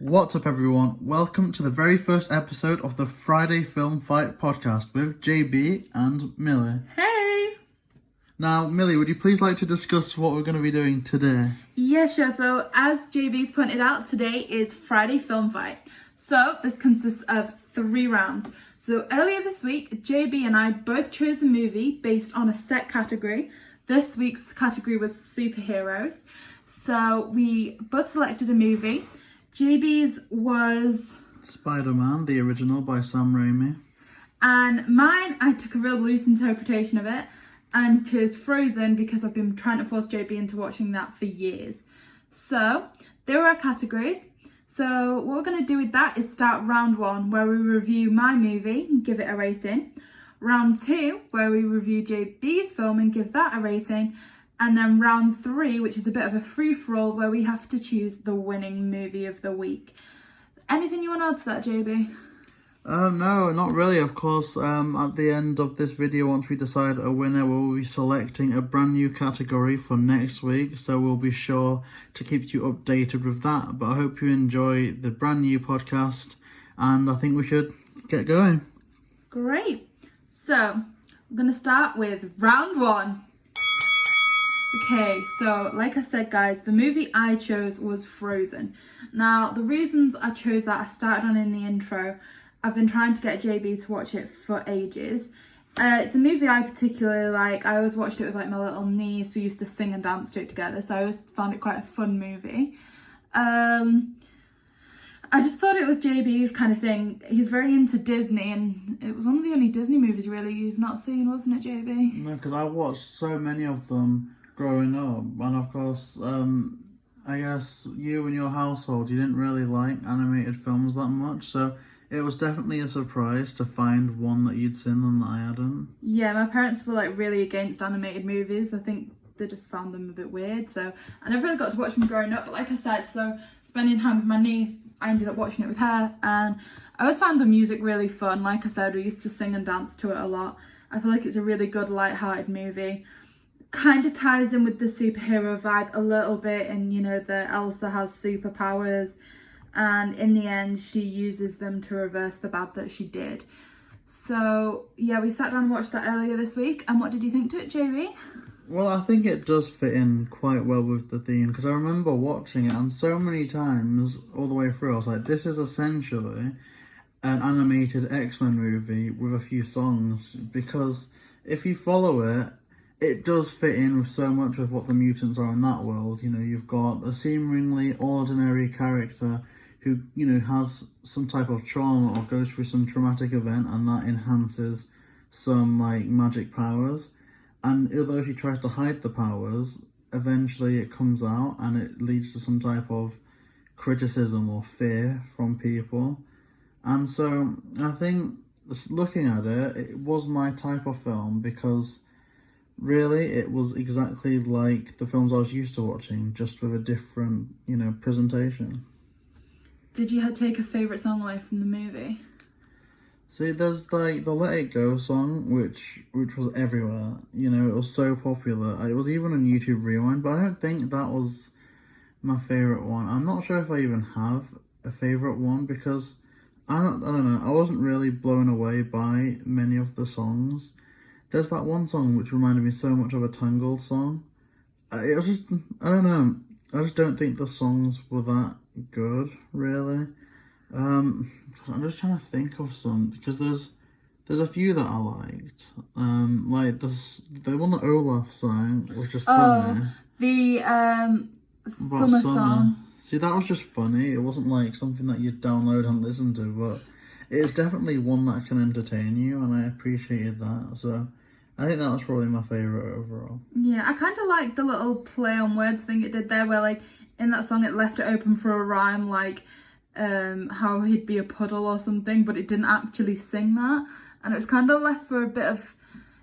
What's up, everyone? Welcome to the very first episode of the Friday Film Fight podcast with JayBee and Millie. Hey! Now, Millie, would you please like to discuss what we're going to be doing today? Yeah, sure. So, as JB's pointed out, today is Friday Film Fight. So, this consists of 3 rounds. So, earlier this week, JB and I both chose a movie based on a set category. This week's category was superheroes. So, we both selected a movie. JB's was Spider-Man, the original by Sam Raimi. And mine, I took a real loose interpretation of it and chose Frozen because I've been trying to force JB into watching that for years. So, there are our categories. So, what we're going to do with that is start round 1, where we review my movie and give it a rating. Round 2, where we review JB's film and give that a rating. And then round 3, which is a bit of a free-for-all, where we have to choose the winning movie of the week. Anything you want to add to that, JB? No, not really. Of course, at the end of this video, once we decide a winner, we'll be selecting a brand new category for next week. So we'll be sure to keep you updated with that. But I hope you enjoy the brand new podcast. And I think we should get going. Great. So, I'm going to start with round 1. Okay, so like I said, guys, the movie I chose was Frozen. Now, the reasons I chose that I started on in the intro. I've been trying to get JB to watch it for ages. It's a movie I particularly like. I always watched it with like my little niece. We used to sing and dance to it together, so I always found it quite a fun movie. I just thought it was JB's kind of thing. He's very into Disney, and it was one of the only Disney movies really you've not seen, wasn't it, JB? No, because I watched so many of them growing up, and of course, I guess you and your household, you didn't really like animated films that much, so it was definitely a surprise to find one that you'd seen and that I hadn't. Yeah, my parents were like really against animated movies. I think they just found them a bit weird, so I never really got to watch them growing up. But like I said, so spending time with my niece, I ended up watching it with her, and I always found the music really fun. Like I said, we used to sing and dance to it a lot. I feel like it's a really good, light-hearted movie. Kind of ties in with the superhero vibe a little bit, and you know, the Elsa has superpowers, and in the end she uses them to reverse the bad that she did. So yeah, we sat down and watched that earlier this week. And what did you think to it, JB? Well, I think it does fit in quite well with the theme, because I remember watching it, and so many times all the way through I was like, this is essentially an animated X-Men movie with a few songs, because if you follow it, it does fit in with so much of what the mutants are in that world. You know, you've got a seemingly ordinary character who, you know, has some type of trauma or goes through some traumatic event, and that enhances some, like, magic powers. And although she tries to hide the powers, eventually it comes out and it leads to some type of criticism or fear from people. And so I think, looking at it, it was my type of film, because really, it was exactly like the films I was used to watching, just with a different, you know, presentation. Did you take a favourite song away from the movie? See, there's like the Let It Go song, which was everywhere. You know, it was so popular. It was even on YouTube Rewind, but I don't think that was my favourite one. I'm not sure if I even have a favourite one, because I don't know. I wasn't really blown away by many of the songs. There's that one song which reminded me so much of a Tangled song. It was just, I don't know. I just don't think the songs were that good, really. I'm just trying to think of some, because there's a few that I liked. Like the one that Olaf sang was just funny. Oh, the summer song. See, that was just funny. It wasn't like something that you'd download and listen to, but it's definitely one that can entertain you, and I appreciated that. So I think that was probably my favourite overall. Yeah, I kind of like the little play on words thing it did there, where like in that song it left it open for a rhyme, like how he'd be a puddle or something, but it didn't actually sing that. And it was kind of left for a bit of,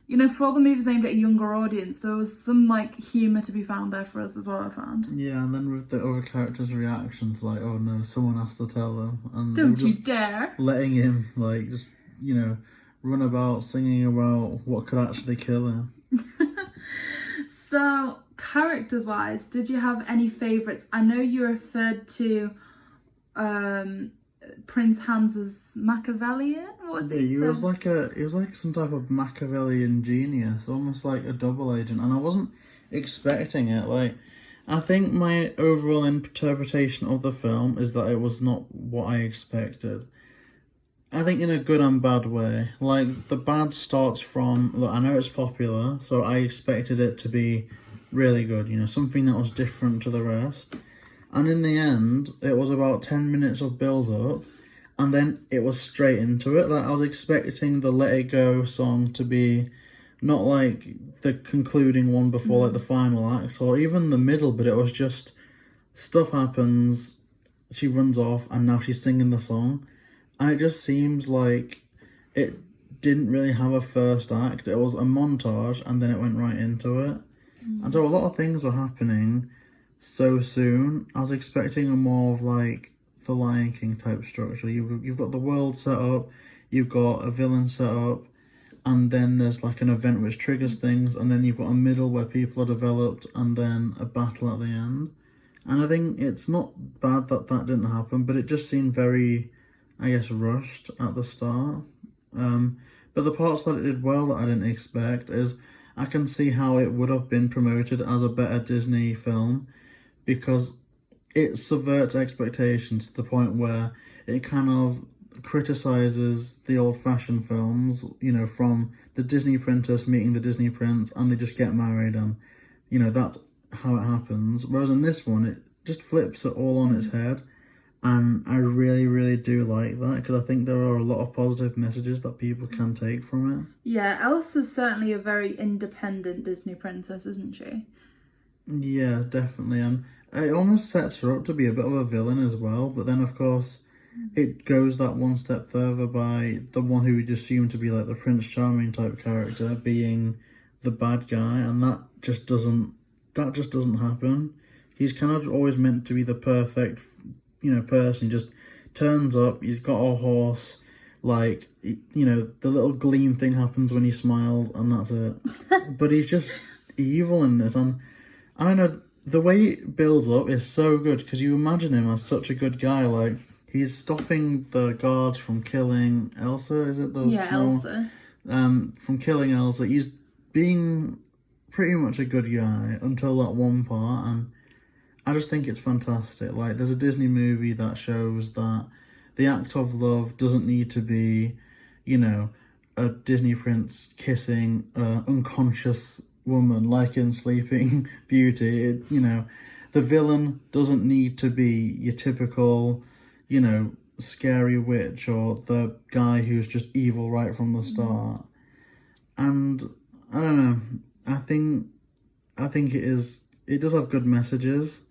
you know, for all the movies aimed at a younger audience, there was some like humour to be found there for us as well, I found. Yeah, and then with the other characters' reactions, like, oh no, someone has to tell them. And don't you dare! Letting him, like, just, you know, run about singing about what could actually kill him. So, characters wise, did you have any favourites? I know you referred to Prince Hans's Machiavellian. What was Yeah, it? he was like some type of Machiavellian genius, almost like a double agent, and I wasn't expecting it. Like, I think my overall interpretation of the film is that it was not what I expected. I think in a good and bad way. Like, the bad starts from, look, I know it's popular, so I expected it to be really good, you know, something that was different to the rest. And in the end, it was about 10 minutes of build up, and then it was straight into it. Like, I was expecting the Let It Go song to be not like the concluding one before like the final act or even the middle, but it was just stuff happens, she runs off, and now she's singing the song. And it just seems like it didn't really have a first act. It was a montage and then it went right into it. And so a lot of things were happening so soon. I was expecting a more of like the Lion King type structure. You've got the world set up, you've got a villain set up, and then there's like an event which triggers things, and then you've got a middle where people are developed, and then a battle at the end. And I think it's not bad that that didn't happen, but it just seemed very, I guess, rushed at the start. But the parts that it did well that I didn't expect is I can see how it would have been promoted as a better Disney film, because it subverts expectations to the point where it kind of criticizes the old-fashioned films, you know, from the Disney princess meeting the Disney prince and they just get married and, you know, that's how it happens. Whereas in this one, it just flips it all on its head. And I really, really do like that, because I think there are a lot of positive messages that people can take from it. Yeah, Elsa's certainly a very independent Disney princess, isn't she? Yeah, definitely. And it almost sets her up to be a bit of a villain as well. But then, of course, it goes that one step further by the one who we'd assume to be like the Prince Charming type character being the bad guy. And that just doesn't happen. He's kind of always meant to be the perfect, you know, person. He just turns up, he's got a horse, like, you know, the little gleam thing happens when he smiles, and that's it. But he's just evil in this, and I don't know, the way it builds up is so good, because you imagine him as such a good guy. Like, he's stopping the guards from killing Elsa, is it? Elsa. From killing Elsa. He's being pretty much a good guy until that one part, and I just think it's fantastic. Like, there's a Disney movie that shows that the act of love doesn't need to be, you know, a Disney prince kissing an unconscious woman like in Sleeping Beauty. You know, the villain doesn't need to be your typical, you know, scary witch or the guy who's just evil right from the start. And I don't know, I think it does have good messages.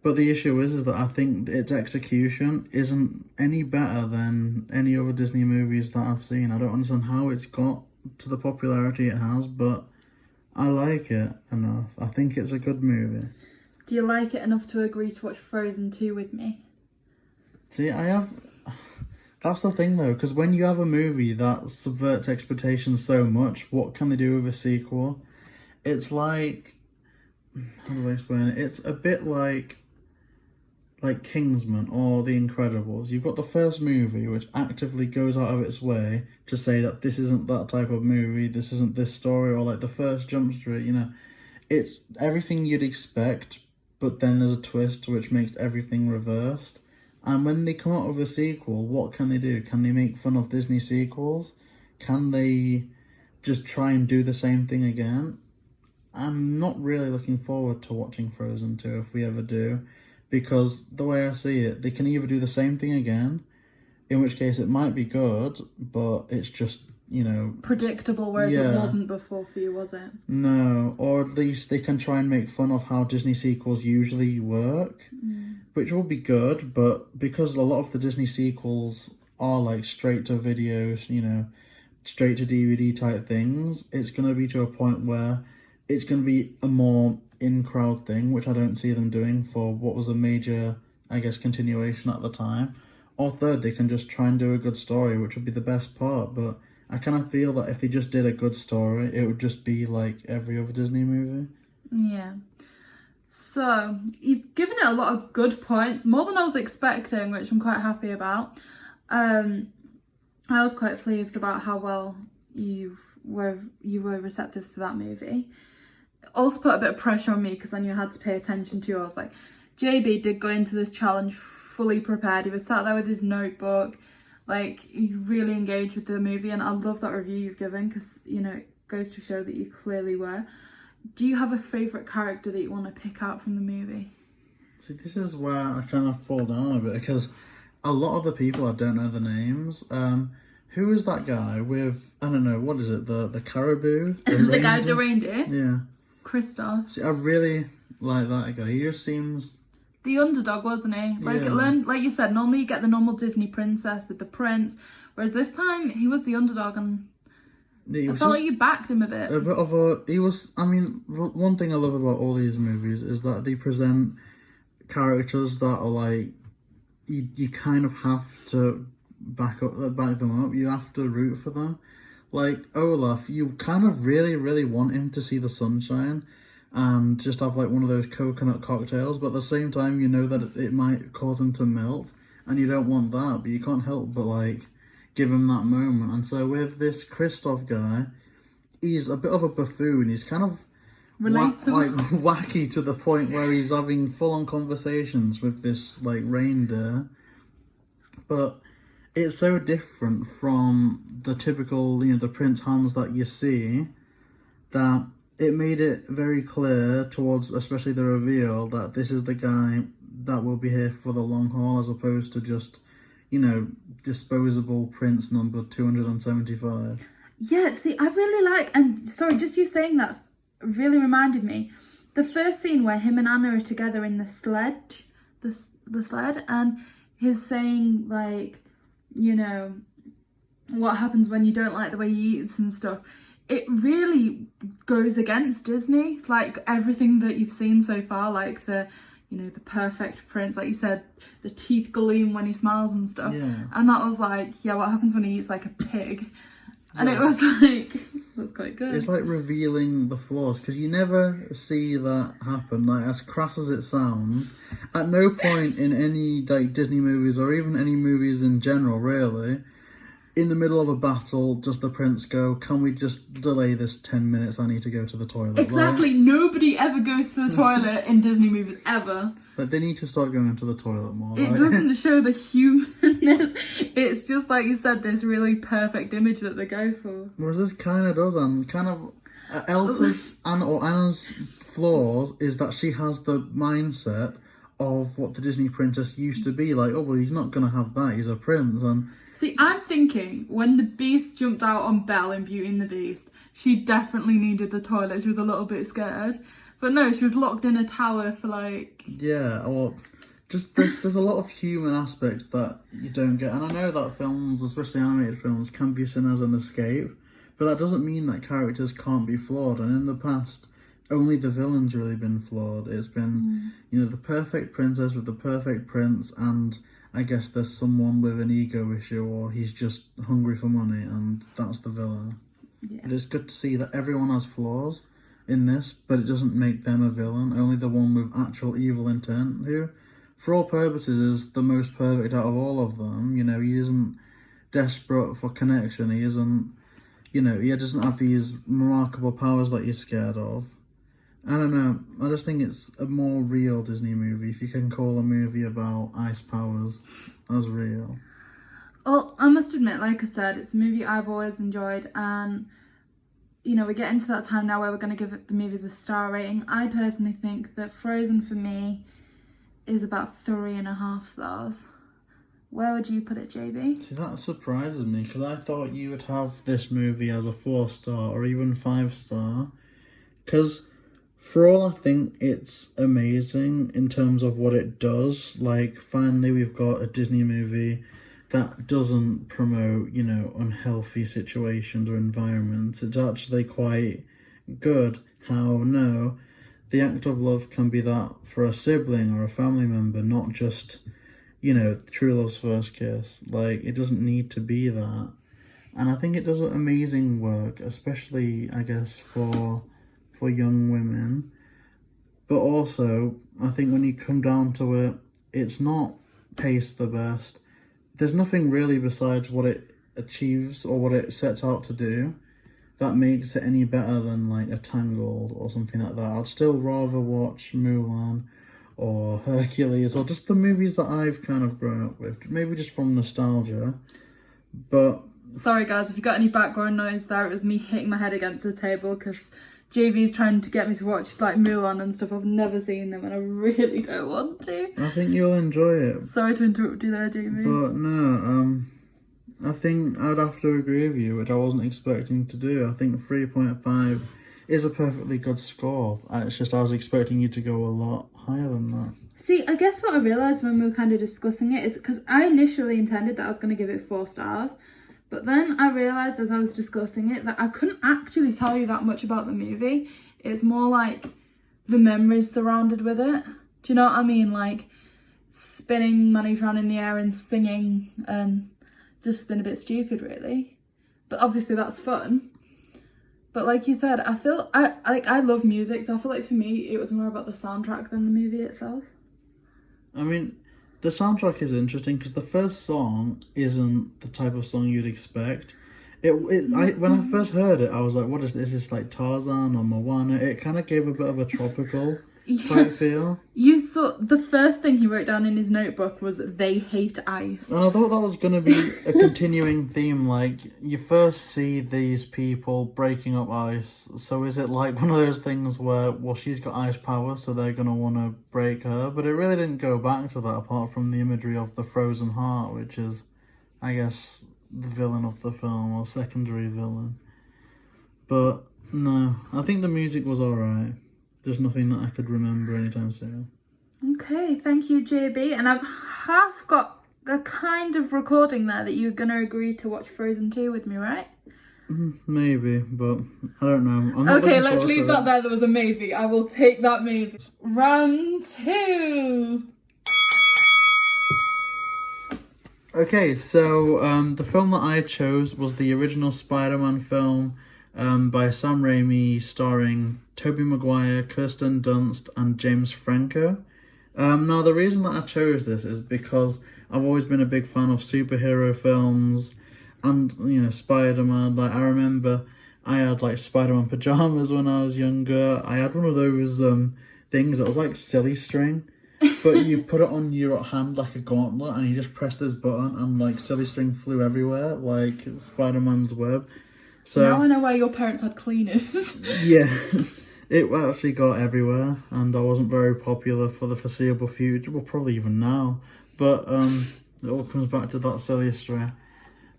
But the issue is that I think its execution isn't any better than any other Disney movies that I've seen. I don't understand how it's got to the popularity it has, but I like it enough. I think it's a good movie. Do you like it enough to agree to watch Frozen 2 with me? See, that's the thing though, because when you have a movie that subverts expectations so much, what can they do with a sequel? It's like, how do I explain it? It's a bit like Kingsman or The Incredibles. You've got the first movie which actively goes out of its way to say that this isn't that type of movie, this isn't this story, or like the first Jump Street, you know. It's everything you'd expect, but then there's a twist which makes everything reversed. And when they come out with a sequel, what can they do? Can they make fun of Disney sequels? Can they just try and do the same thing again? I'm not really looking forward to watching Frozen 2 if we ever do, because the way I see it, they can either do the same thing again, in which case it might be good, but it's just, you know, predictable, whereas it wasn't before for you, was it? No, or at least they can try and make fun of how Disney sequels usually work, which will be good, but because a lot of the Disney sequels are like straight to videos, you know, straight to DVD type things, it's going to be to a point where it's going to be a more in-crowd thing, which I don't see them doing for what was a major, I guess, continuation at the time. Or third, they can just try and do a good story, which would be the best part, but I kind of feel that if they just did a good story, it would just be like every other Disney movie. Yeah. So, you've given it a lot of good points, more than I was expecting, which I'm quite happy about. I was quite pleased about how well you were receptive to that movie. It also put a bit of pressure on me because I knew I had to pay attention to yours. Like, JayBee did go into this challenge fully prepared. He was sat there with his notebook. Like, he really engaged with the movie, and I love that review you've given because, you know, it goes to show that you clearly were. Do you have a favourite character that you want to pick out from the movie? See, this is where I kind of fall down a bit because a lot of the people I don't know the names. Who is that guy with, I don't know, what is it? The caribou? The guy with the reindeer? Yeah. Kristoff. See, I really like that guy. He just seems the underdog, wasn't he? Like, yeah. Like you said, normally you get the normal Disney princess with the prince, whereas this time he was the underdog, and I felt like you backed him a bit. A bit of a, he was, I mean, one thing I love about all these movies is that they present characters that are like, you kind of have to back them up. You have to root for them. Like Olaf, you kind of really want him to see the sunshine and just have like one of those coconut cocktails, but at the same time you know that it might cause him to melt and you don't want that, but you can't help but like give him that moment. And so with this Kristoff guy, he's a bit of a buffoon. He's kind of like wacky to the point where he's having full-on conversations with this like reindeer, but it's so different from the typical, you know, the Prince Hans that you see, that it made it very clear towards, especially the reveal, that this is the guy that will be here for the long haul, as opposed to just, you know, disposable Prince number 275. Yeah, see, I really like, and sorry, just you saying that really reminded me, the first scene where him and Anna are together in the sled, and he's saying, like, you know, what happens when you don't like the way he eats and stuff. It really goes against Disney, like everything that you've seen so far, like the, you know, the perfect prince, like you said, the teeth gleam when he smiles and stuff. Yeah. And that was like, yeah, what happens when he eats like a pig? And it was like, that's quite good. It's like revealing the flaws, because you never see that happen. Like, as crass as it sounds, at no point in any like Disney movies, or even any movies in general, really, in the middle of a battle, does the prince go, can we just delay this 10 minutes? I need to go to the toilet. Exactly. Like, nobody ever goes to the toilet in Disney movies, ever. But they need to start going to the toilet more. It doesn't show the humanness. It's just, like you said, this really perfect image that they go for. Whereas this kind of does, and kind of Anna's flaws is that she has the mindset of what the Disney princess used to be. Like, oh, well, he's not going to have that. He's a prince. And see, I'm thinking when the Beast jumped out on Belle in Beauty and the Beast, she definitely needed the toilet. She was a little bit scared. But no, she was locked in a tower for like... Yeah, well, just there's a lot of human aspects that you don't get. And I know that films, especially animated films, can be seen as an escape. But that doesn't mean that characters can't be flawed. And in the past, only the villain's really been flawed. It's been, you know, the perfect princess with the perfect prince, and I guess there's someone with an ego issue, or he's just hungry for money, and that's the villain. Yeah. But it's good to see that everyone has flaws in this, but it doesn't make them a villain. Only the one with actual evil intent, who, for all purposes, is the most perfect out of all of them. You know, he isn't desperate for connection. He isn't, you know, he doesn't have these remarkable powers that you're scared of. I don't know. I just think it's a more real Disney movie, if you can call a movie about ice powers as real. Well, I must admit, like I said, it's a movie I've always enjoyed, and you know, we're getting to that time now where we're going to give the movies a star rating. I personally think that Frozen, for me, is about 3.5 stars. Where would you put it, JayBee? See, that surprises me, because I thought you would have this movie as a 4-star or even 5-star. Because for all I think it's amazing in terms of what it does, like, finally we've got a Disney movie that doesn't promote, you know, unhealthy situations or environments. It's actually quite good how, no, the act of love can be that for a sibling or a family member, not just, you know, true love's first kiss. Like, it doesn't need to be that. And I think it does amazing work, especially, I guess, for young women. But also, I think when you come down to it, it's not paced the best. There's nothing really besides what it achieves or what it sets out to do that makes it any better than like a Tangled or something like that. I'd still rather watch Mulan or Hercules or just the movies that I've kind of grown up with, maybe just from nostalgia. But sorry guys, if you got any background noise there, it was me hitting my head against the table because JB's trying to get me to watch like Mulan and stuff. I've never seen them and I really don't want to. I think you'll enjoy it. Sorry to interrupt you there, JB. But no, I think I'd have to agree with you, which I wasn't expecting to do. I think 3.5 is a perfectly good score. It's just I was expecting you to go a lot higher than that. See, I guess what I realised when we were kind of discussing it is because I initially intended that I was going to give it 4 stars. But then I realised as I was discussing it that I couldn't actually tell you that much about the movie. It's more like the memories surrounded with it. Do you know what I mean? Like spinning money around in the air and singing and just been a bit stupid really. But obviously that's fun. But like you said, I love music, so I feel like for me it was more about the soundtrack than the movie itself. I mean, the soundtrack is interesting because the first song isn't the type of song you'd expect. When I first heard it, I was like, what is this? Is this like Tarzan or Moana? It kind of gave a bit of a tropical type feel. You thought the first thing he wrote down in his notebook was they hate ice. And I thought that was going to be a continuing theme. Like, you first see these people breaking up ice. So is it like one of those things where, well, she's got ice power, so they're going to want to break her? But it really didn't go back to that, apart from the imagery of the frozen heart, which is, I guess, the villain of the film, or secondary villain. But no, I think the music was alright. There's nothing that I could remember anytime soon. Okay, thank you, JB. And I've half got a kind of recording there that you're going to agree to watch Frozen 2 with me, right? Maybe, but I don't know. I'm not okay, let's leave that there. There was a maybe. I will take that maybe. Round 2. Okay, so the film that I chose was the original Spider-Man film by Sam Raimi, starring Tobey Maguire, Kirsten Dunst, and James Franco. Now, the reason that I chose this is because I've always been a big fan of superhero films and, you know, Spider-Man. Like, I remember I had, like, Spider-Man pajamas when I was younger. I had one of those things that was like silly string, but you put it on your hand like a gauntlet and you just press this button and, like, silly string flew everywhere, like Spider-Man's web. So now I know why your parents had cleaners. Yeah. It actually got everywhere, and I wasn't very popular for the foreseeable future, well, probably even now, but it all comes back to that silly string.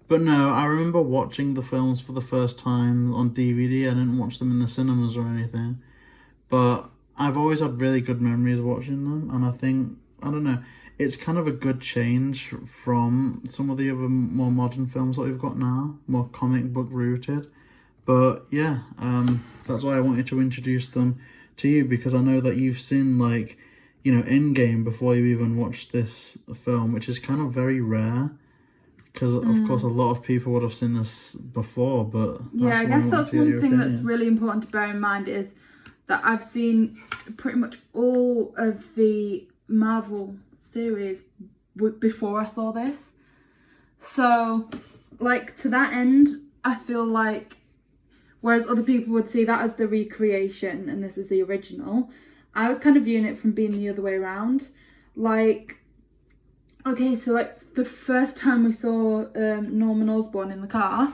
But no, I remember watching the films for the first time on DVD. I didn't watch them in the cinemas or anything, but I've always had really good memories watching them, and I think, I don't know, it's kind of a good change from some of the other more modern films that we've got now, more comic book rooted. But yeah, that's why I wanted to introduce them to you, because I know that you've seen, like, you know, Endgame before you even watched this film, which is kind of very rare, because of course a lot of people would have seen this before. But yeah, I guess that's one thing that's really important to bear in mind is that I've seen pretty much all of the Marvel series before I saw this. So, like, to that end, I feel like whereas other people would see that as the recreation and this is the original, I was kind of viewing it from being the other way around. Like, okay, so like the first time we saw Norman Osborn in the car,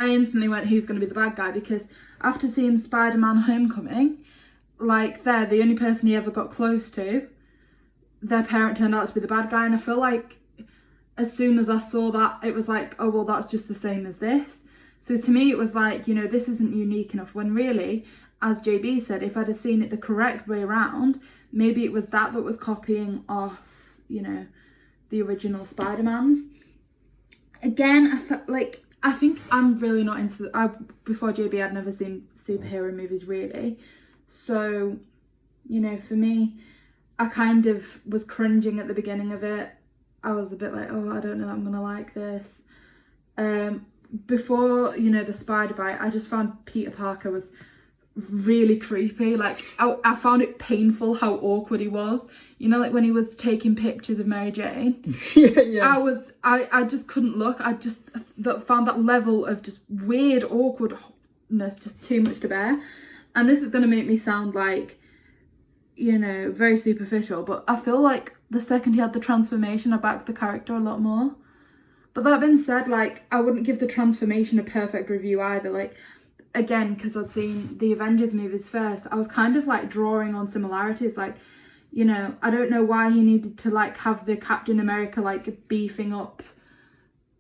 I instantly went, he's going to be the bad guy, because after seeing Spider-Man Homecoming, like the only person he ever got close to, their parent turned out to be the bad guy. And I feel like as soon as I saw that, it was like, oh, well, that's just the same as this. So to me, it was like, you know, this isn't unique enough, when really, as JB said, if I'd have seen it the correct way around, maybe it was that was copying off, you know, the original Spider-Mans. Again, I think I'm really not into before JB, I'd never seen superhero movies really. So, you know, for me, I kind of was cringing at the beginning of it. I was a bit like, oh, I don't know, I'm gonna like this. Before, you know, the spider bite, I just found Peter Parker was really creepy. Like, I found it painful how awkward he was. You know, like when he was taking pictures of Mary Jane. Yeah. I just couldn't look. I just found that level of just weird awkwardness just too much to bear. And this is going to make me sound like, you know, very superficial, but I feel like the second he had the transformation, I backed the character a lot more. But that being said, like, I wouldn't give the transformation a perfect review either. Like, again, because I'd seen the Avengers movies first, I was kind of like drawing on similarities. Like, you know, I don't know why he needed to like have the Captain America like beefing up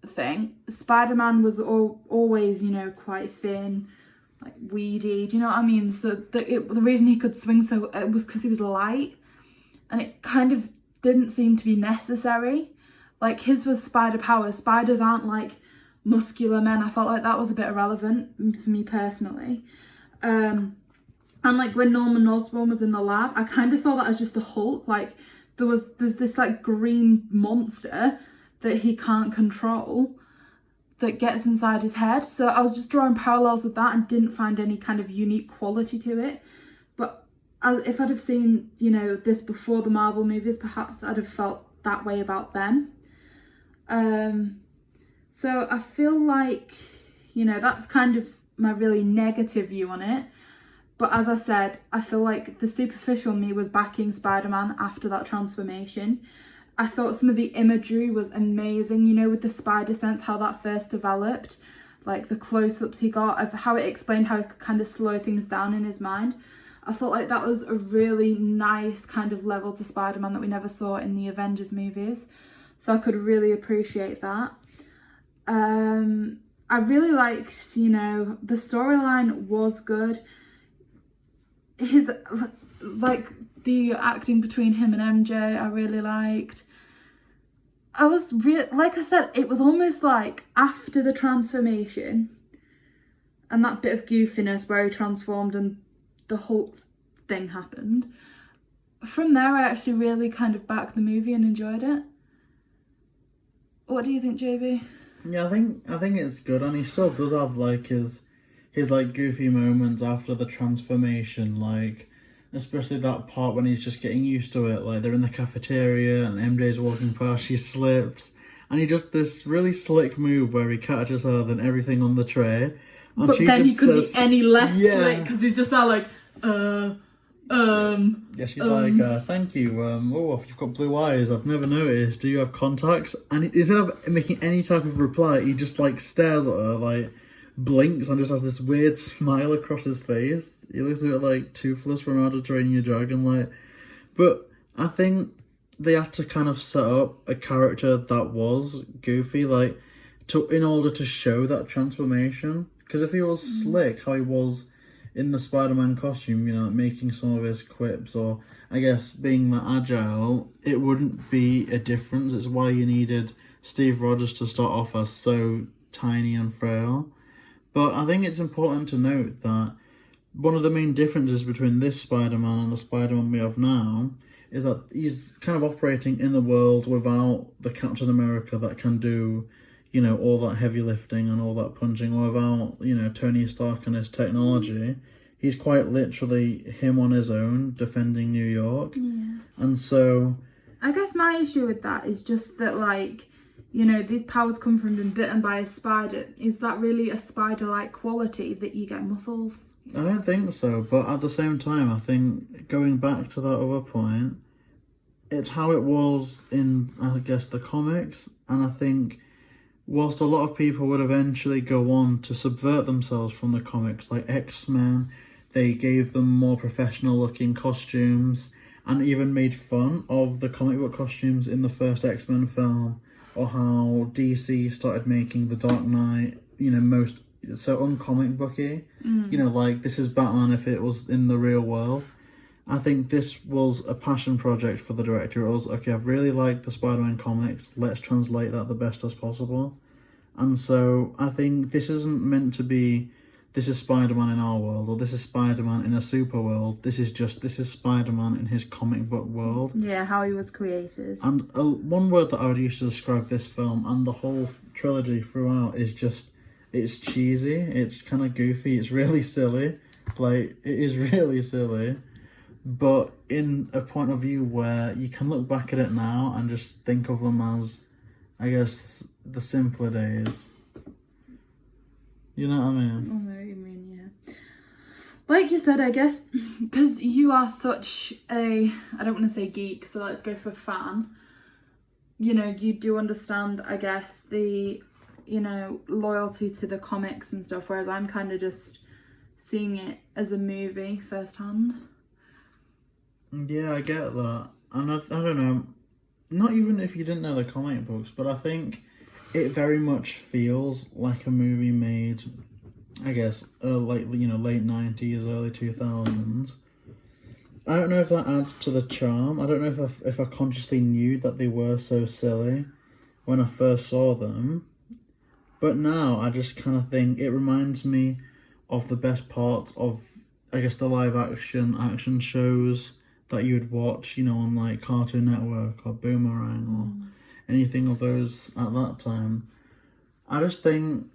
thing. Spider-Man was always, you know, quite thin, like weedy. Do you know what I mean? So the reason he could swing so it was because he was light, and it kind of didn't seem to be necessary. Like, his was spider power. Spiders aren't like muscular men. I felt like that was a bit irrelevant for me personally. And like when Norman Osborn was in the lab, I kind of saw that as just the Hulk. Like, there's this like green monster that he can't control that gets inside his head. So I was just drawing parallels with that and didn't find any kind of unique quality to it. But if I'd have seen, you know, this before the Marvel movies, perhaps I'd have felt that way about them. So I feel like, you know, that's kind of my really negative view on it. But as I said, I feel like the superficial me was backing Spider-Man after that transformation. I thought some of the imagery was amazing, you know, with the spider sense, how that first developed, like the close-ups he got of how it explained how he could kind of slow things down in his mind. I felt like that was a really nice kind of level to Spider-Man that we never saw in the Avengers movies. So I could really appreciate that. I really liked, you know, the storyline was good. His, like, the acting between him and MJ, I really liked. I was like I said, it was almost like after the transformation and that bit of goofiness where he transformed and the Hulk thing happened. From there, I actually really kind of backed the movie and enjoyed it. What do you think, JayBee? Yeah, I think it's good, and he still does have like his like goofy moments after the transformation, like especially that part when he's just getting used to it. Like, they're in the cafeteria and MJ's walking past, she slips, and he does this really slick move where he catches her, then everything on the tray. And but then he couldn't be any less slick because he's just there like, Yeah, she's like, thank you. Oh, you've got blue eyes. I've never noticed. Do you have contacts? And instead of making any type of reply, he just like stares at her, like blinks, and just has this weird smile across his face. He looks a bit like Toothless from How to Train Your Dragon, like. But I think they had to kind of set up a character that was goofy, like, in order to show that transformation. Because if he was slick, how he was in the Spider-Man costume, you know, making some of his quips, or I guess being that agile, it wouldn't be a difference. It's why you needed Steve Rogers to start off as so tiny and frail. But I think it's important to note that one of the main differences between this Spider-Man and the Spider-Man we have now is that he's kind of operating in the world without the Captain America that can do, you know, all that heavy lifting and all that punching, or without, you know, Tony Stark and his technology. He's quite literally him on his own defending New York. Yeah. And so I guess my issue with that is just that, like, you know, these powers come from being bitten by a spider. Is that really a spider-like quality that you get muscles? I don't think so, but at the same time, I think, going back to that other point, it's how it was in, I guess, the comics. And I think whilst a lot of people would eventually go on to subvert themselves from the comics, like X-Men, they gave them more professional looking costumes and even made fun of the comic book costumes in the first X-Men film, or how DC started making the Dark Knight, you know, so uncomic booky. You know, like, this is Batman if it was in the real world. I think this was a passion project for the director. It was, okay, I've really liked the Spider-Man comics, let's translate that the best as possible. And so I think this isn't meant to be, this is Spider-Man in our world, or this is Spider-Man in a super world. This is Spider-Man in his comic book world. Yeah, how he was created. And one word that I would use to describe this film and the whole trilogy throughout is just, it's cheesy, it's kind of goofy, it's really silly. Like, it is really silly. But in a point of view where you can look back at it now and just think of them as, I guess, the simpler days. You know what I mean? I know what you mean, yeah. Like you said, I guess, because you are such a, I don't want to say geek, so let's go for fan. You know, you do understand, I guess, the, you know, loyalty to the comics and stuff, whereas I'm kind of just seeing it as a movie firsthand. Yeah, I get that. And I don't know, not even if you didn't know the comic books, but I think it very much feels like a movie made, I guess, like, you know, late 90s, early 2000s. I don't know if that adds to the charm. I don't know if I consciously knew that they were so silly when I first saw them. But now I just kind of think it reminds me of the best parts of, I guess, the live action shows that you would watch, you know, on like Cartoon Network or Boomerang or anything of those at that time. I just think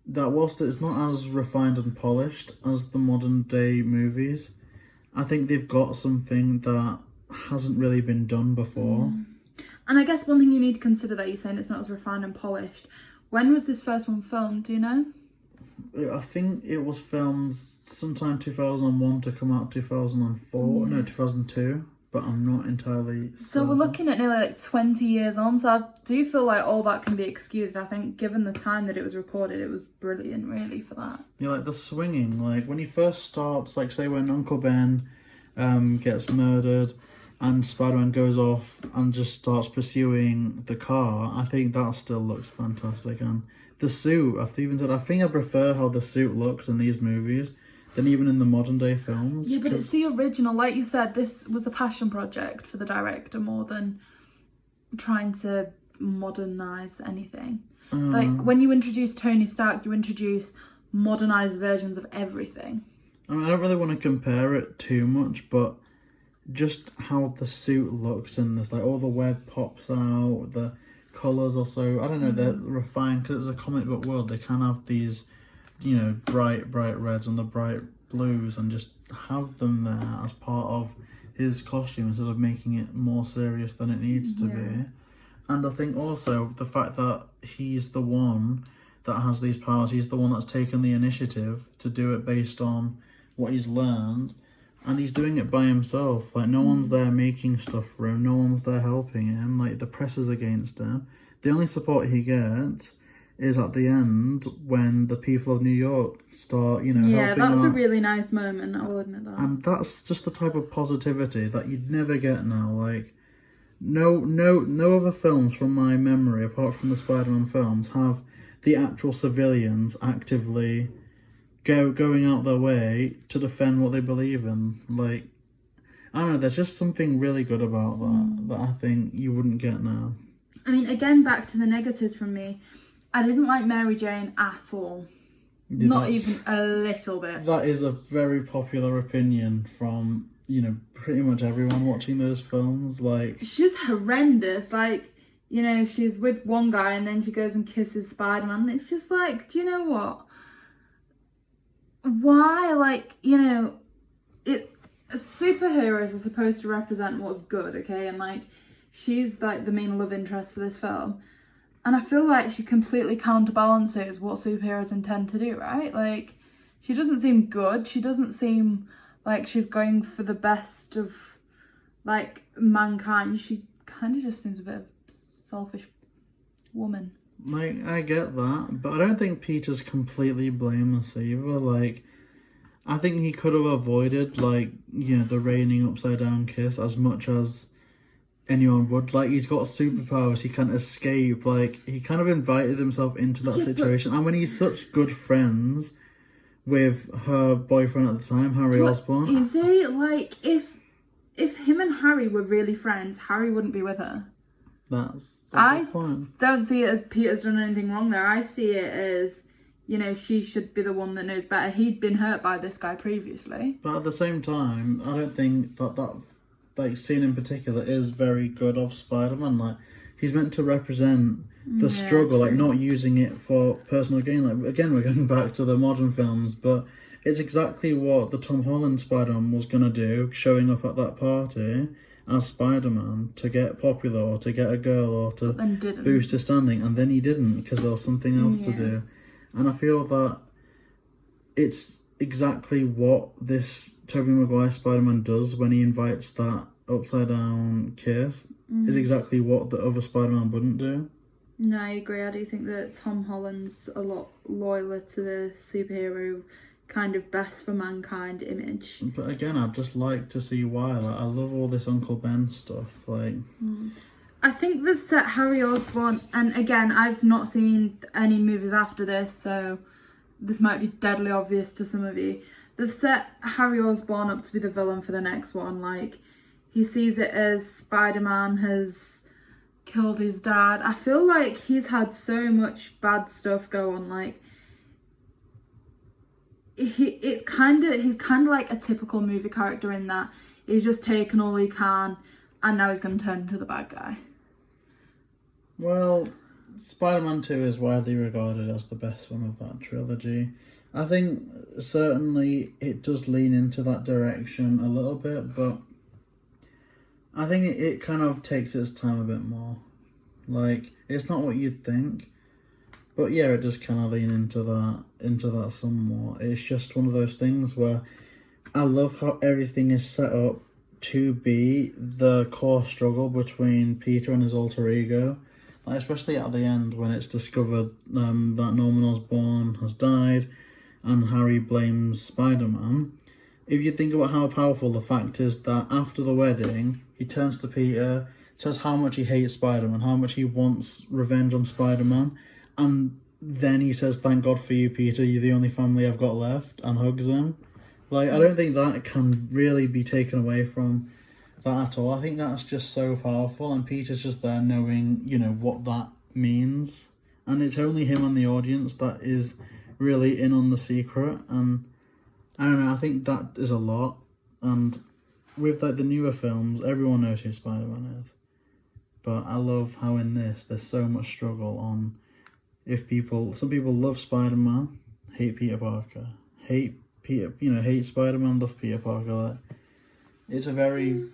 that whilst it's not as refined and polished as the modern day movies, I think they've got something that hasn't really been done before. And I guess one thing you need to consider that you're saying it's not as refined and polished. When was this first one filmed, do you know? I think it was filmed sometime 2001 to come out 2004, no, 2002, but I'm not entirely So certain. we're looking at nearly like 20 years on, so I do feel like all that can be excused. I think given the time that it was recorded, it was brilliant really for that. Yeah, like the swinging, like when he first starts, like say when Uncle Ben gets murdered and Spider-Man goes off and just starts pursuing the car, I think that still looks fantastic. And the suit, I think I prefer how the suit looked in these movies than even in the modern day films. Yeah, but it's the original. Like you said, this was a passion project for the director more than trying to modernise anything. Like when you introduce Tony Stark, you introduce modernised versions of everything. I mean, I don't really want to compare it too much, but just how the suit looks in this, like all the web pops out, the colours also, I don't know, they're refined because it's a comic book world. They can have these, you know, bright reds and the bright blues and just have them there as part of his costume instead of making it more serious than it needs to be. And I think also the fact that he's the one that has these powers, he's the one that's taken the initiative to do it based on what he's learned, and he's doing it by himself. Like, no one's there making stuff for him, no one's there helping him, like, the press is against him. The only support he gets is at the end when the people of New York start, you know, helping that was out. a really nice moment, I will admit that. And that's just the type of positivity that you'd never get now. Like, no other films from my memory, apart from the Spider-Man films, have the actual civilians actively going out their way to defend what they believe in. Like, I don't know, there's just something really good about that I think you wouldn't get now. I mean, again, back to the negatives from me. I didn't like Mary Jane at all. Yeah, Not even a little bit. That is a very popular opinion from, you know, pretty much everyone watching those films. Like, She's horrendous. Like, you know, she's with one guy and then she goes and kisses Spider-Man. It's just like, do you know what? Why? Like, you know, superheroes are supposed to represent what's good, okay? And like, she's like the main love interest for this film. And I feel like she completely counterbalances what superheroes intend to do, right? Like, she doesn't seem good. She doesn't seem like she's going for the best of, like, mankind. She kind of just seems a bit of a selfish woman. Like, I get that, but I don't think Peter's completely blameless either. Like, I think he could have avoided, like, you know, the raining upside down kiss as much as anyone would. Like, he's got superpowers, he can't escape. Like, he kind of invited himself into that situation. And when he's such good friends with her boyfriend at the time, Harry Osborn. Is it like, if him and Harry were really friends, Harry wouldn't be with her? That's I point. don't see it as Peter's done anything wrong there. I see it as, you know, she should be the one that knows better. He'd been hurt by this guy previously. But at the same time, I don't think that like scene in particular is very good of Spider-Man. Like, he's meant to represent the struggle, like not using it for personal gain. Like, again, we're going back to the modern films, but it's exactly what the Tom Holland Spider-Man was gonna do, showing up at that party as Spider-Man to get popular or to get a girl or to And didn't. boost his standing, and then he didn't because there was something else to Yeah. do. And I feel that it's exactly what this Tobey Maguire Spider-Man does when he invites that upside down kiss, is exactly what the other Spider-Man wouldn't do. No, I agree. I do think that Tom Holland's a lot loyaler to the superhero kind of best for mankind image. But again, I'd just like to see why. Like, I love all this Uncle Ben stuff. Like, I think they've set Harry Osborn, and again, I've not seen any movies after this, so this might be deadly obvious to some of you. They've set Harry Osborn up to be the villain for the next one. Like, he sees it as Spider-Man has killed his dad. I feel like he's had so much bad stuff go on. Like, he's kind of like a typical movie character in that he's just taken all he can, and now he's going to turn into the bad guy. well, Spider-Man 2 is widely regarded as the best one of that trilogy. I think certainly it does lean into that direction a little bit, but I think it kind of takes its time a bit more. Like, it's not what you'd think, but yeah, it does kind of lean into that somewhat. It's just one of those things where I love how everything is set up to be the core struggle between Peter and his alter ego. Like, especially at the end when it's discovered that Norman Osborn has died and Harry blames Spider-Man. If you think about how powerful the fact is that after the wedding, he turns to Peter, says how much he hates Spider-Man, how much he wants revenge on Spider-Man, and then he says, "Thank God for you, Peter, you're the only family I've got left," and hugs him. Like, I don't think that can really be taken away from that at all. I think that's just so powerful, and Peter's just there knowing, you know, what that means. And it's only him and the audience that is really in on the secret, and I don't know, I think that is a lot. And with like the newer films, everyone knows who Spider-Man is. But I love how in this there's so much struggle on some people love Spider-Man, hate Peter Parker, hate Spider-Man, love Peter Parker. Like, it's a very,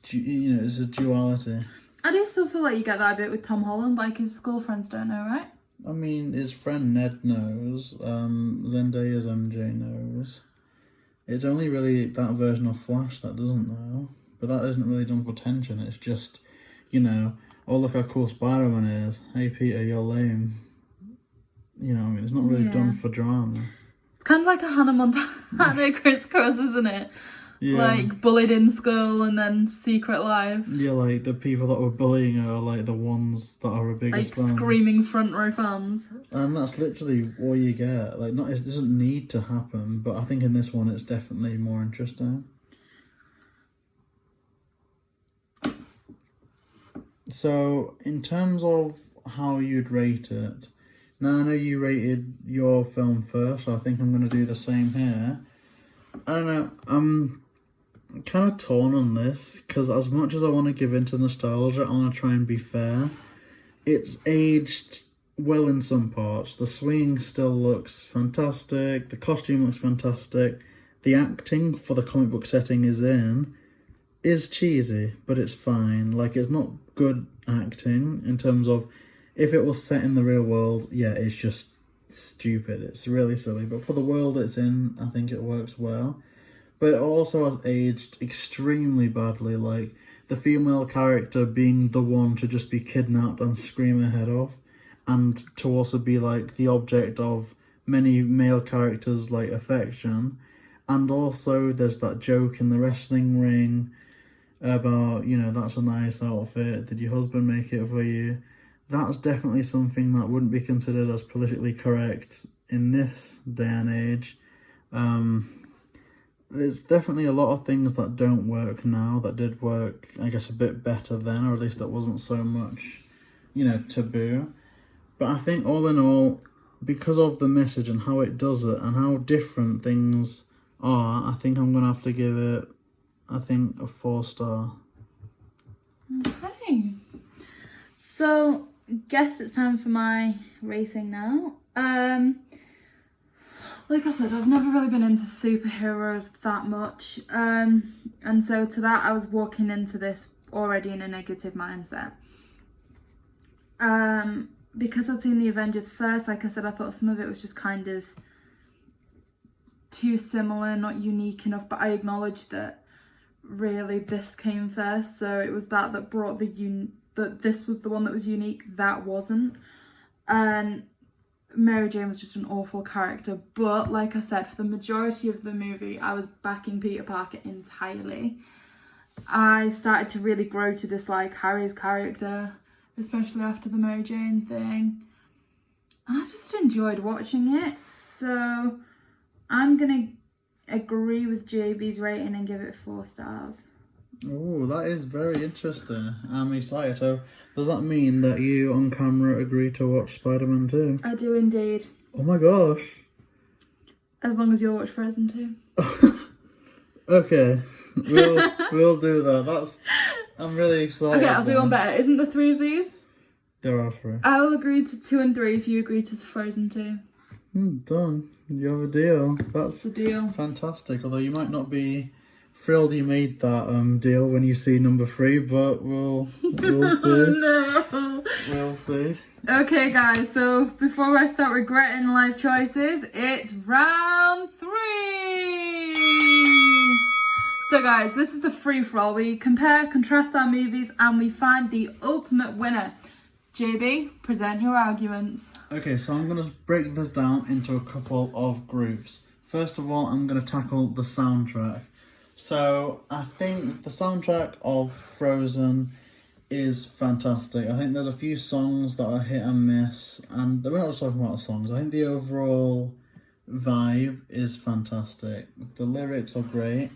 it's a duality. I do still feel like you get that a bit with Tom Holland, like his school friends don't know, right? I mean, his friend Ned knows, Zendaya's MJ knows. It's only really that version of Flash that doesn't know, but that isn't really done for tension. It's just, oh, look how cool Spider-Man is. Hey, Peter, you're lame. You know what I mean? It's not really done for drama. It's kind of like a Hannah Montana crisscross, isn't it? Yeah. Like, bullied in school and then secret life. Yeah, like, the people that were bullying her are, like, the ones that are her biggest fans. Like, screaming front row fans. And that's literally all you get. Like, it doesn't need to happen, but I think in this one it's definitely more interesting. So, in terms of how you'd rate it, now I know you rated your film first, so I think I'm going to do the same here. I don't know, I'm kind of torn on this, because as much as I want to give into nostalgia, I want to try and be fair. It's aged well in some parts. The swing still looks fantastic, the costume looks fantastic, the acting for the comic book setting is cheesy, but it's fine. Like, it's not good acting in terms of, if it was set in the real world, yeah, it's just stupid. It's really silly. But for the world it's in, I think it works well. But it also has aged extremely badly. Like, the female character being the one to just be kidnapped and scream her head off, and to also be, like, the object of many male characters' like affection. And also there's that joke in the wrestling ring about, that's a nice outfit, did your husband make it for you? That's definitely something that wouldn't be considered as politically correct in this day and age. There's definitely a lot of things that don't work now that did work, I guess, a bit better then, or at least that wasn't so much, taboo. But I think all in all, because of the message and how it does it and how different things are, I think I'm going to have to give it, a 4-star. Okay. So, guess it's time for my rating now. like I said, I've never really been into superheroes that much. And so to that, I was walking into this already in a negative mindset. Because I'd seen the Avengers first, like I said, I thought some of it was just kind of too similar, not unique enough, but I acknowledged that really this came first. So it was that brought that this was the one that was unique, that wasn't. And Mary Jane was just an awful character, but like I said, for the majority of the movie I was backing Peter Parker entirely. I started to really grow to dislike Harry's character, especially after the Mary Jane thing. I just enjoyed watching it, so I'm gonna agree with JB's rating and give it 4 stars. Oh, that is very interesting. I'm excited. So, does that mean that you on camera agree to watch Spider-Man 2? I do indeed. Oh my gosh. As long as you'll watch Frozen 2. Okay, we'll do that. I'm really excited. Okay, I'll do one better. Isn't there 3 of these? There are 3. I'll agree to 2 and 3 if you agree to Frozen 2. Done. You have a deal. That's the deal. Fantastic. Although you might not be thrilled you made that deal when you see number 3, but we'll see. No. We'll see. Okay, guys. So before I start regretting life choices, it's round 3. So guys, this is the free-for-all. We compare, contrast our movies, and we find the ultimate winner. JB, present your arguments. Okay, so I'm going to break this down into a couple of groups. First of all, I'm going to tackle the soundtrack. So I think the soundtrack of Frozen is fantastic. I think there's a few songs that are hit and miss, and we're not just talking about the songs. I think the overall vibe is fantastic. The lyrics are great,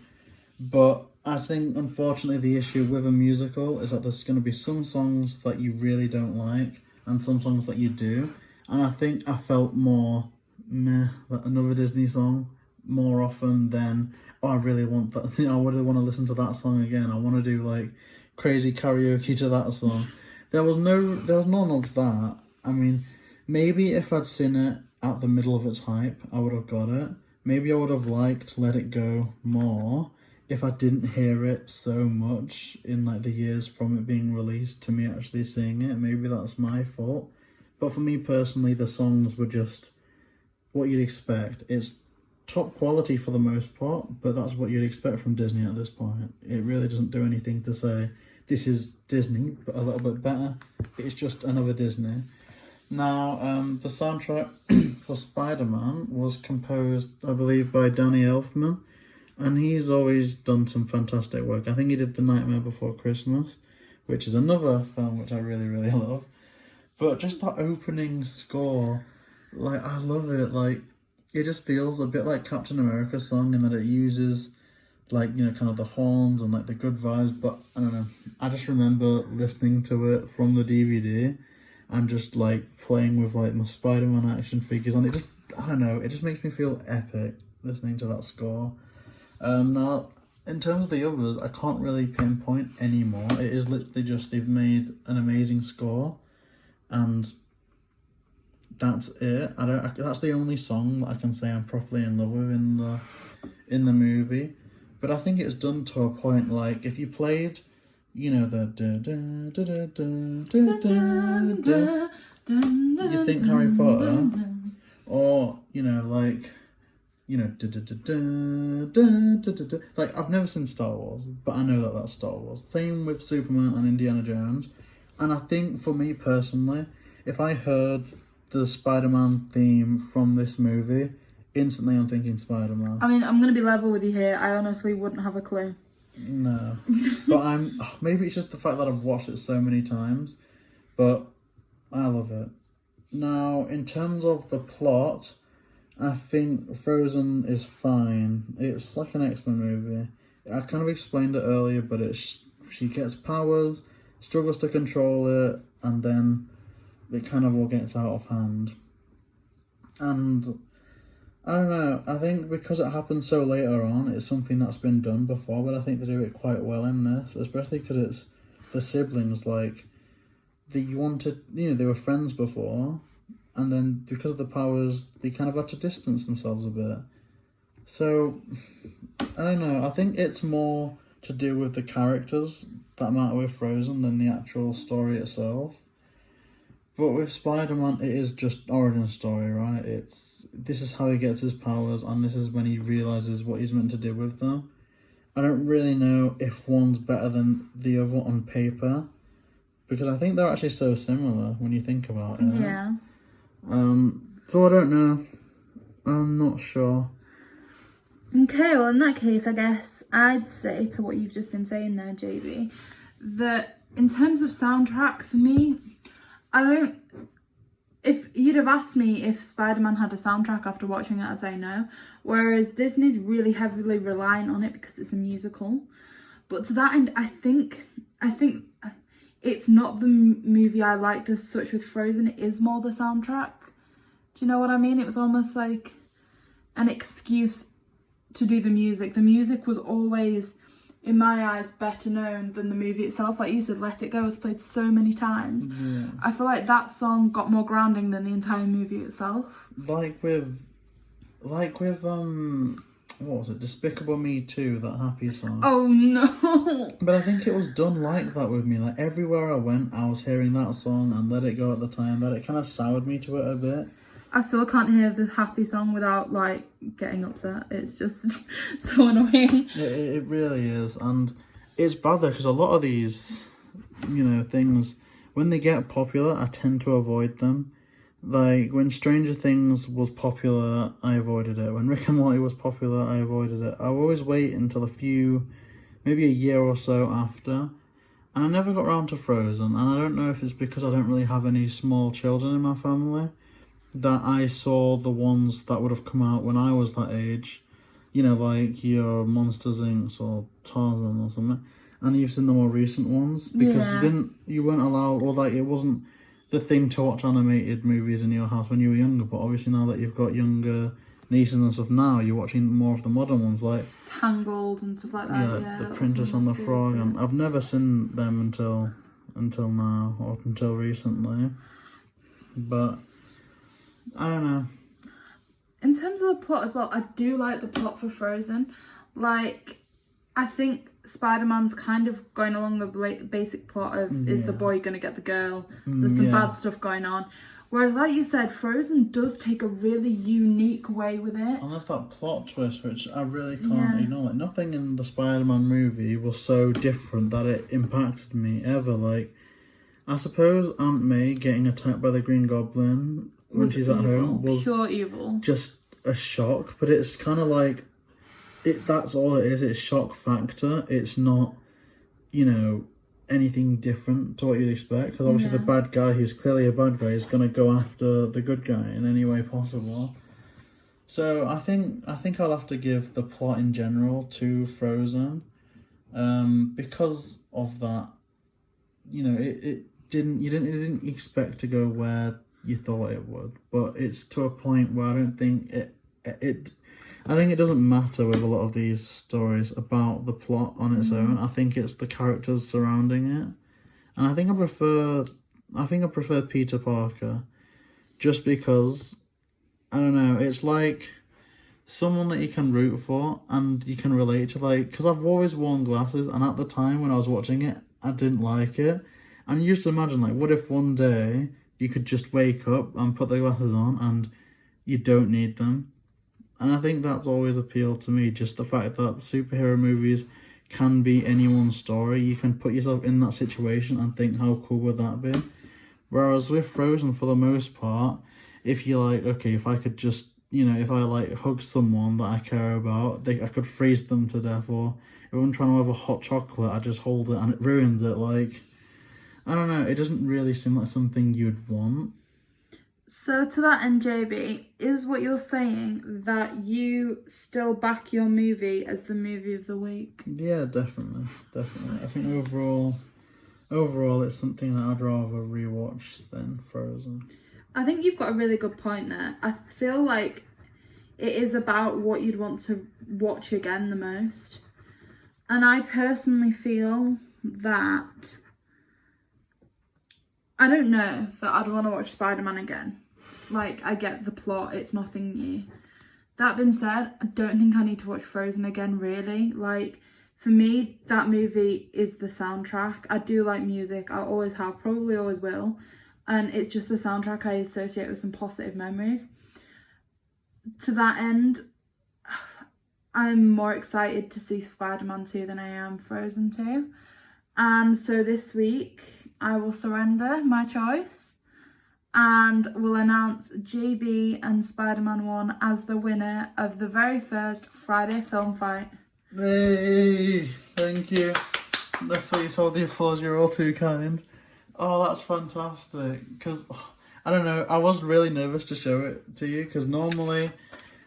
but I think unfortunately the issue with a musical is that there's going to be some songs that you really don't like and some songs that you do, and I think I felt more meh that another Disney song more often than I really want that. I really want to listen to that song again. I want to do like crazy karaoke to that song. There was none of that. I mean, maybe if I'd seen it at the middle of its hype, I would have got it. Maybe I would have liked Let It Go more if I didn't hear it so much in like the years from it being released to me actually seeing it. Maybe that's my fault. But for me personally, the songs were just what you'd expect. It's top quality for the most part, but that's what you'd expect from Disney at this point. It really doesn't do anything to say this is Disney, but a little bit better. It's just another Disney. Now, the soundtrack for Spider-Man was composed, I believe, by Danny Elfman, and he's always done some fantastic work. I think he did The Nightmare Before Christmas, which is another film which I really, really love. But just that opening score, like, I love it. Like, it just feels a bit like Captain America's song in that it uses, like, you know, kind of the horns and, like, the good vibes. But, I don't know, I just remember listening to it from the DVD and just, like, playing with, like, my Spider-Man action figures. And it just, I don't know, it just makes me feel epic listening to that score. Now, in terms of the others, I can't really pinpoint anymore. It is literally just they've made an amazing score, and that's it. That's the only song that I can say I'm properly in love with in the movie. But I think it's done to a point. Like if you played, you know, the you think Harry Potter, or you know, like, you know, like I've never seen Star Wars, but I know that that's Star Wars. Same with Superman and Indiana Jones. And I think for me personally, if I heard the Spider-Man theme from this movie, instantly I'm thinking Spider-Man. I mean, I'm going to be level with you here. I honestly wouldn't have a clue. No. But maybe it's just the fact that I've watched it so many times, but I love it. Now, in terms of the plot, I think Frozen is fine. It's like an X-Men movie. I kind of explained it earlier, but she gets powers, struggles to control it, and then it kind of all gets out of hand. And I don't know, I think because it happens so later on, it's something that's been done before, but I think they do it quite well in this, especially because it's the siblings. Like, they were friends before, and then because of the powers, they kind of had to distance themselves a bit. So, I don't know, I think it's more to do with the characters that matter with Frozen than the actual story itself. But with Spider-Man, it is just origin story, right? This is how he gets his powers, and this is when he realizes what he's meant to do with them. I don't really know if one's better than the other on paper, because I think they're actually so similar when you think about it. Yeah. So I don't know. I'm not sure. Okay, well in that case, I guess I'd say to what you've just been saying there, JayBee, that in terms of soundtrack for me, if you'd have asked me if Spider-Man had a soundtrack after watching it, I'd say no. Whereas Disney's really heavily relying on it because it's a musical. But to that end, I think it's not the movie I liked as such with Frozen. It is more the soundtrack. Do you know what I mean? It was almost like an excuse to do the music. The music was always, in my eyes, better known than the movie itself. Like you said, Let It Go was played so many times. Yeah. I feel like that song got more grounding than the entire movie itself. Like with what was it, Despicable Me 2, that happy song. Oh no! But I think it was done like that with me. Like everywhere I went, I was hearing that song and Let It Go at the time. That it kind of soured me to it a bit. I still can't hear the happy song without like getting upset. It's just so annoying. It really is, and it's bad though because a lot of these, things, when they get popular, I tend to avoid them. Like when Stranger Things was popular, I avoided it. When Rick and Morty was popular, I avoided it. I always wait until maybe a year or so after, and I never got around to Frozen. And I don't know if it's because I don't really have any small children in my family, that I saw the ones that would have come out when I was that age, like your Monsters Inc. or Tarzan or something, and you've seen the more recent ones because you weren't allowed, or like it wasn't the thing to watch animated movies in your house when you were younger. But obviously now that you've got younger nieces and stuff, now you're watching more of the modern ones, like Tangled and stuff like that. Yeah, the Princess and the Frog, and I've never seen them until now or until recently, but. I don't know. In terms of the plot as well, I do like the plot for Frozen. Like, I think Spider-Man's kind of going along the basic plot of, is the boy going to get the girl? There's some bad stuff going on. Whereas, like you said, Frozen does take a really unique way with it. And there's that plot twist, which I really can't ignore. Like, nothing in the Spider-Man movie was so different that it impacted me ever. Like, I suppose Aunt May getting attacked by the Green Goblin when she's at home was pure evil, just a shock. But it's kind of like that's all it is. It's shock factor. It's not anything different to what you'd expect, because obviously the bad guy, who's clearly a bad guy, is going to go after the good guy in any way possible. So I think I'll have to give the plot in general to Frozen, because of that. It didn't expect to go where you thought it would, but it's to a point where I don't think I think it doesn't matter with a lot of these stories about the plot on its own. I think it's the characters surrounding it, and I think I prefer Peter Parker, just because I don't know. It's like someone that you can root for and you can relate to. Like, because I've always worn glasses, and at the time when I was watching it, I didn't like it. And you just imagine, like, what if one day you could just wake up and put the glasses on and you don't need them? And I think that's always appealed to me, just the fact that superhero movies can be anyone's story. You can put yourself in that situation and think, how cool would that be? Whereas with Frozen, for the most part, if you're like, okay, if I could just, if I like hug someone that I care about, I could freeze them to death. Or if I'm trying to have a hot chocolate, I just hold it and it ruins it. Like, I don't know, it doesn't really seem like something you'd want. So to that end, JayBee, is what you're saying that you still back your movie as the movie of the week? Yeah, definitely. I think overall it's something that I'd rather rewatch than Frozen. I think you've got a really good point there. I feel like it is about what you'd want to watch again the most. And I personally feel that I don't know that I'd want to watch Spider-Man again. like, I get the plot, it's nothing new. That being said, I don't think I need to watch Frozen again, really. Like, for me, that movie is the soundtrack. I do like music, I always have, probably always will. And it's just the soundtrack I associate with some positive memories. To that end, I'm more excited to see Spider-Man 2 than I am Frozen 2. And so this week, I will surrender my choice and will announce JayBee and Spider-Man 1 as the winner of the very first Friday film fight. Hey, thank you. Please hold the applause, you're all too kind. Oh, that's fantastic. Because, I don't know, I was really nervous to show it to you because normally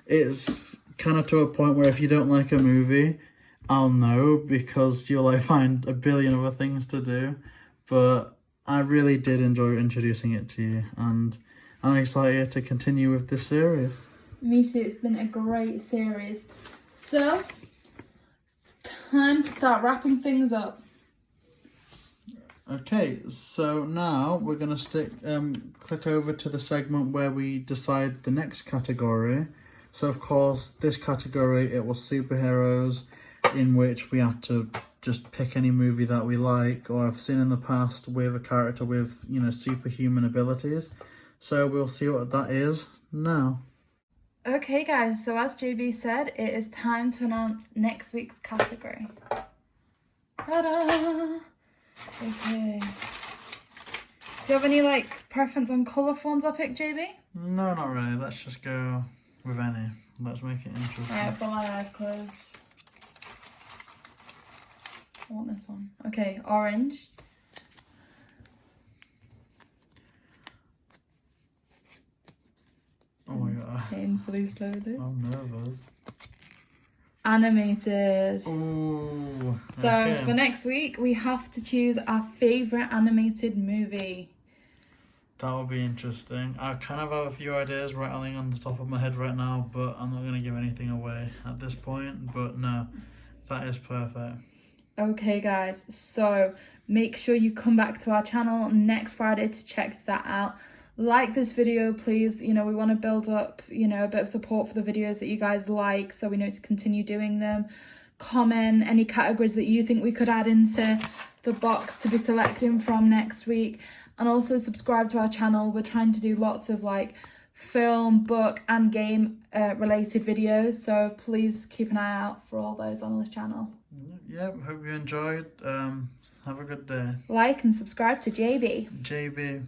it's kind of to a point where if you don't like a movie, I'll know because you'll like find a billion other things to do. But I really did enjoy introducing it to you, and I'm excited to continue with this series. Me too, it's been a great series. So, time to start wrapping things up. Okay, so now we're gonna click over to the segment where we decide the next category. So of course, this category, it was superheroes, in which we had to just pick any movie that we like or have seen in the past with a character with, you know, superhuman abilities. So we'll see what that is now. Okay guys, so as JayBee said, it is time to announce next week's category. Ta-da! Okay. Do you have any like preference on colour phones I picked, JayBee? No, not really. Let's just go with any. Let's make it interesting. Alright, I've got my eyes closed. I want this one. Okay, orange. Oh my god. Painfully slowed it. I'm nervous. Animated. Ooh. So Okay. for next week, we have to choose our favourite animated movie. That will be interesting. I kind of have a few ideas rattling on the top of my head right now, but I'm not going to give anything away at this point. But no, that is perfect. Okay guys, so make sure you come back to our channel next Friday to check that out. Like this video, please. You know, we want to build up, you know, a bit of support for the videos that you guys like, so we know to continue doing them. Comment any categories that you think we could add into the box to be selecting from next week. And also subscribe to our channel. We're trying to do lots of like film, book and game related videos. So please keep an eye out for all those on this channel. Yeah, hope you enjoyed. Have a good day. Like and subscribe to JayBee. JayBee.